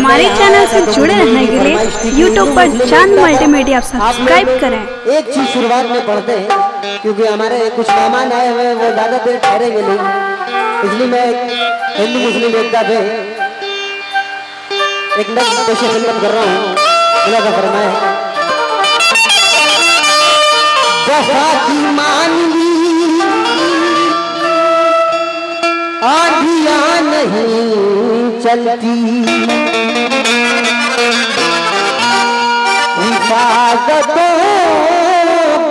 हमारे चैनल से जुड़े रहने के लिए YouTube पर चांद मल्टीमीडिया सब्सक्राइब करें। एक चीज शुरुआत में पढ़ते हैं क्योंकि हमारे कुछ मेहमान आए हुए हैं, वो ज्यादा देर ठहरेंगे नहीं, इसलिए मैं हिंदू मुस्लिम एकता पे एक नक्श पेशे खिदमत कर रहा हूँ। खुदा का फरमाए वफा की मान ली आंधियां नहीं चलती, हिफाजतों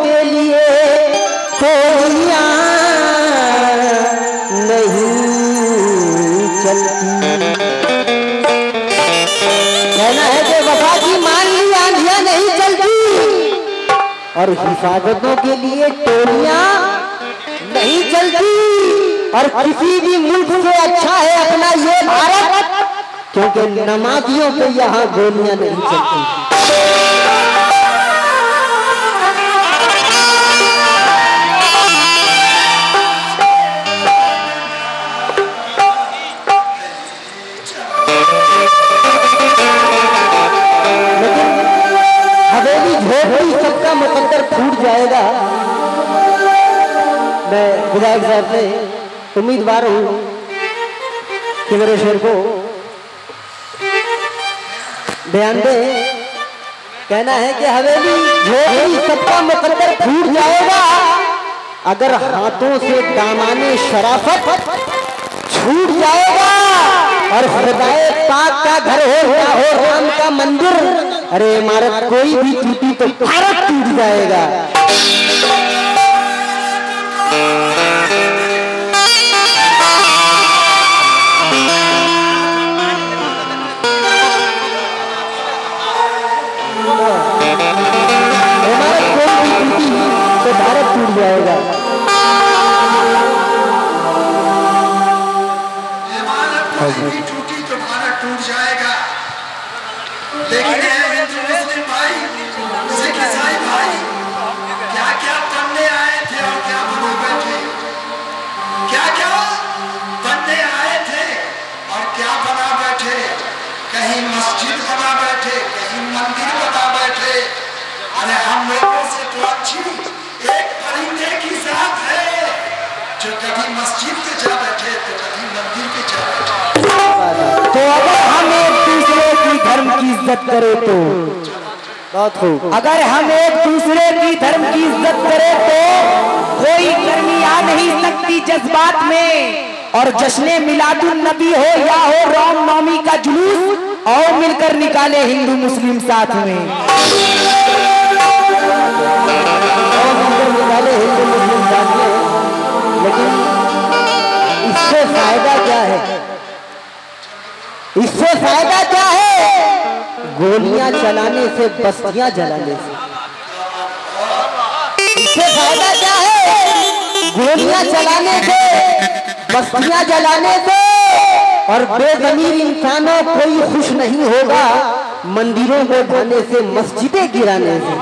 के लिए गोलियां नहीं चलती। कहना है कि वफा की मान ली आंधियां नहीं चलती और हिफाजतों के लिए टोलियां नहीं चलती। और किसी भी मुल्क से अच्छा है अपना ये भारत, क्योंकि नमाजियों पे यहाँ गोलियां नहीं चलती। लेकिन हवेली झोपड़ी सबका मुकद्दर फूट जाएगा। मैं विधायक साहब से उम्मीदवार हूं कि मेरे शेर को बयान दे। कहना है कि हवेली झोपड़ी सबका मुकद्दर फूट जाएगा अगर हाथों से दामाने शराफत छूट जाएगा। और खुदाए पाक का घर हो या हो राम का मंदिर, अरे इमारत कोई भी टूटी तो भारत टूट जाएगा। तो भारत टूट जाएगा। टूटी तो भारत टूट जाएगा। लेकिन हिंदू मुस्लिम भाई, सिख ईसाई भाई क्या क्या बनने आए थे और क्या बना बैठे, क्या क्या बनने आए थे और क्या बना बैठे। कहीं मस्जिद बना बैठे, कहीं मंदिर बना बैठे। अरे हम लोगों से तो अच्छी एक परिंदे की जात है जो कभी मस्जिद पे जा बैठे तो कभी मंदिर पे जा बैठे। तो अगर हम एक दूसरे की धर्म की इज्जत करें तो बहुत खूब। अगर हम एक दूसरे की धर्म की इज्जत करें तो कोई गर्मी आ नहीं सकती जज्बात में। और जश्ने मिलादुन नबी हो या हो राम नवमी का जुलूस, आओ मिलकर निकाले हिंदू मुस्लिम साथ में। निकाले हिंदू मुस्लिम साथ में। लेकिन इससे फायदा क्या है? इससे फायदा क्या है? गोलियां चलाने से, बस्तियां जलाने से। इससे फायदा क्या है? गोलियां चलाने से, बस्तियां जलाने से। और बेज़मीर इंसानों कोई खुश नहीं होगा मंदिरों को ढाने से, मस्जिदें गिराने से।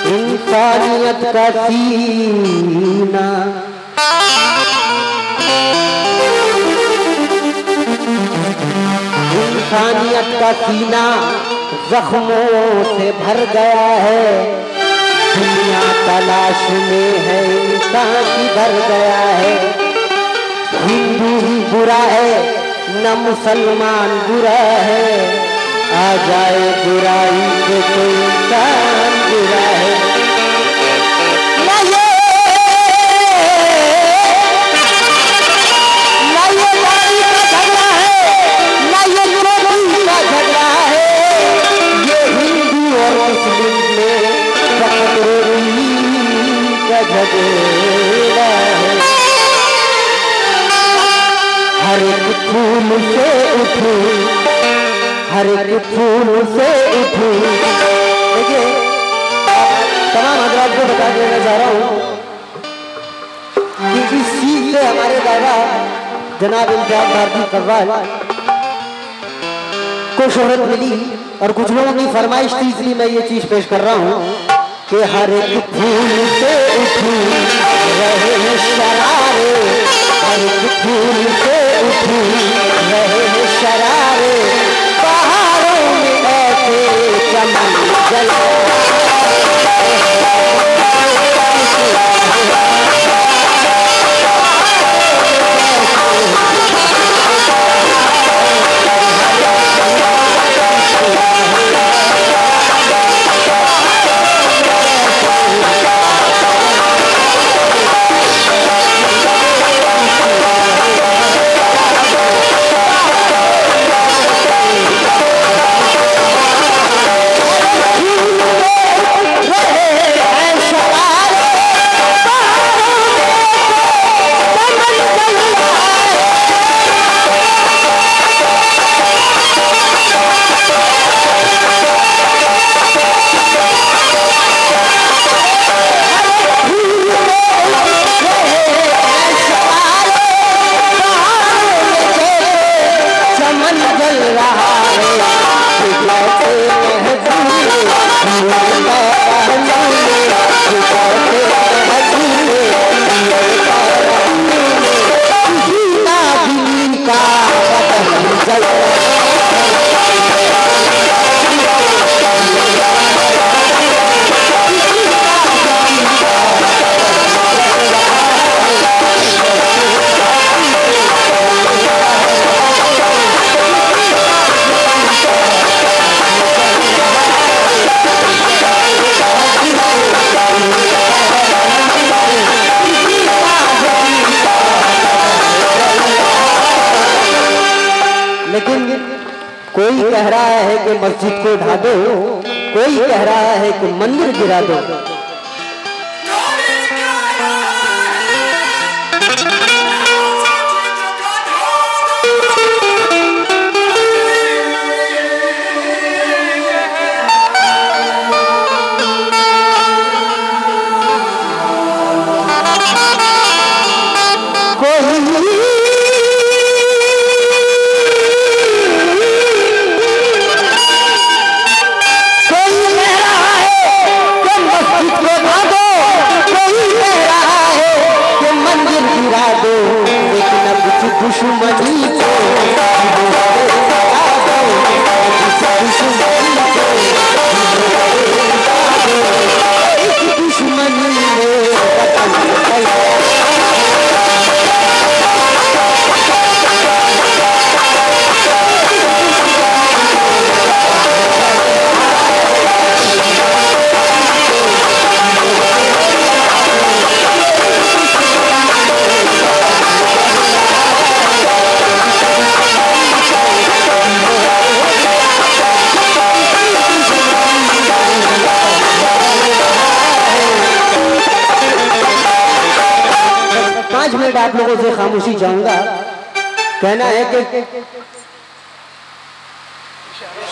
इंसानियत का सीना इंसानियत का सीना जख्मों से भर गया है। दुनिया तलाश में है, इंसान किधर गया है। हिंदू ही बुरा है न मुसलमान बुरा है। आ जाए बुराई से तो इंसान बुरा है। ना ये नारी का झगड़ा है, ना ये रोटी का झगड़ा है। ये हिंदू और मुस्लिम में फकत रोटी का झगड़ा है। हर एक फूल से उठूं, हर एक फूल से उठूं। देखिए तमाम हजरात को बता देना चाह रहा हूँ कि इस चीज से हमारे दादा जनाब इम्तियाज भारती कव्वाल को को शोहरत मिली और कुछ लोगों की फरमाइश थी, इसलिए मैं ये चीज पेश कर रहा हूँ कि हर एक फूल से उठी रहे शरारे, हर एक फूल से उठी रहे शरारे, पहाड़ों में ऐसे चमन जला कोई कह रहा है कि मस्जिद को ढा दो, कोई कह रहा है कि मंदिर गिरा दो। आप लोगों से खामोशी चाहूंगा। कहना है कि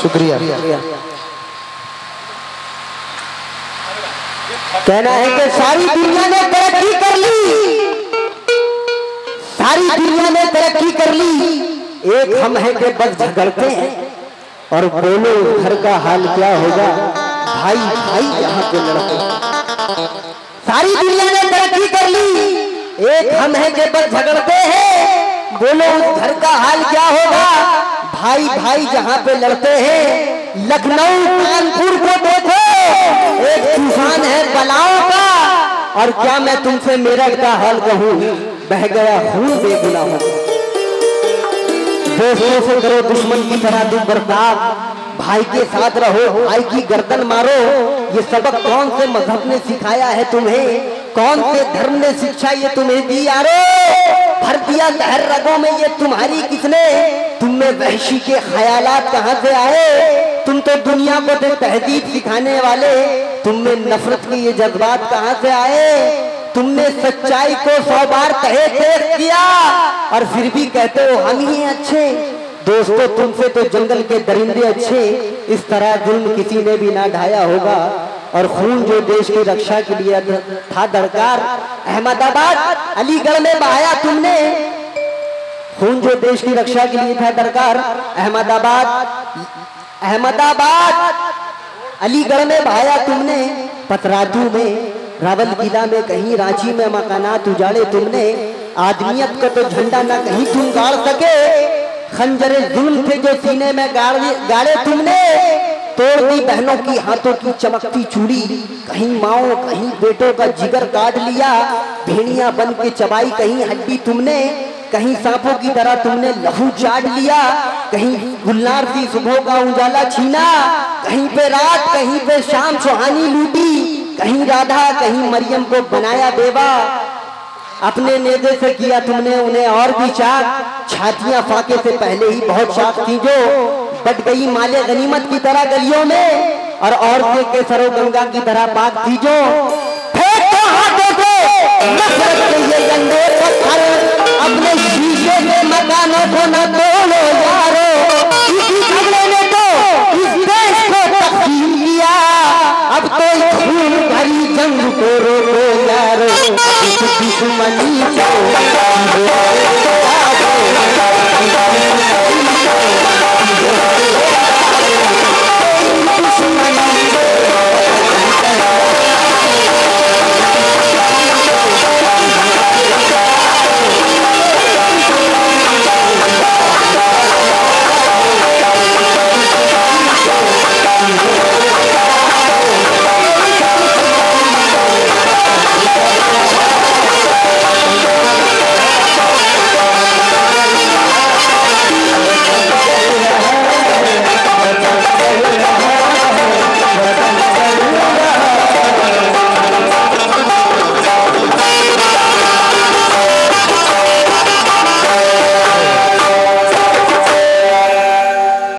शुक्रिया, कहना है कि सारी दुनिया ने तरक्की कर ली, सारी दुनिया ने तरक्की कर ली, एक हम हैं कि बस झगड़ते हैं। और बोलो घर का हाल क्या होगा, भाई भाई यहाँ पे लड़ते। सारी दुनिया ने तरक्की कर ली, एक हम हैं कि बस झगड़ते हैं। बोलो उस घर का हाल क्या होगा, भाई भाई जहाँ पे लड़ते हैं। लखनऊ कानपुर को देखो, एक तूफान है बलाओं का। और क्या मैं तुमसे मेरठ का हाल कहूँ, बह गया खून बेगुनाहों। दोस्तों से करो दुश्मन की तरह तुम बर्ताव, भाई के साथ रहो, भाई की गर्दन मारो। ये सबक कौन से मजहब ने सिखाया है तुम्हें, कौन से धर्म ने शिक्षा ये तुम्हें दी यारो। भर दिया जहर रगों में ये तुम्हारी किसने, तुम में वहशी के ख्यालात कहाँ से आए। तुम तो दुनिया को तहजीब सिखाने वाले, तुम में नफरत के ये जज्बात कहाँ से आए। तुमने सच्चाई को 100 बार कहे पेश किया और फिर भी कहते हो हम ही अच्छे। दोस्तों तुमसे तो जंगल के दरिंदे अच्छे। इस तरह जुल्म किसी ने भी ना ढाया होगा। और खून जो देश की रक्षा के लिए था दरकार, अहमदाबाद अलीगढ़ में बहाया तुमने। खून जो देश की रक्षा के लिए था दरकार। अहमदाबाद अलीगढ़ में बहाया तुमने, पतरातू में, रावलकिला में, कहीं रांची में मकानात उजाड़े तुमने। आदमियत का तो झंडा ना कहीं तुम गाड़ सके, खंजरे जुल्म थे जो सीने में गाड़े तुमने। तोड़ दी बहनों की हाथों की चमकती चूड़ी, कहीं माओ कहीं बेटों का जिगर काट लिया। भेड़िया बन के चबाई कहीं हड्डी तुमने, कहीं सांपों की तरह तुमने लहू चाट लिया। कहीं गुलनार सी सुबह का उजाला छीना, कहीं पे रात कहीं पे शाम सुहानी लूटी। कहीं राधा कहीं मरियम को बनाया बेवा, अपने नेज़े से किया तुमने उन्हें और भी चाक। छातियां फाके से पहले ही बहुत शाख थी जो बट गई माले गनीमत की तरह गलियों में, और औरतें के सरो गंगा की तरह पाक थी जो। फेंको हाथों से नफरत के ये गंदे पत्थर, अपने शीशे के मकानों को न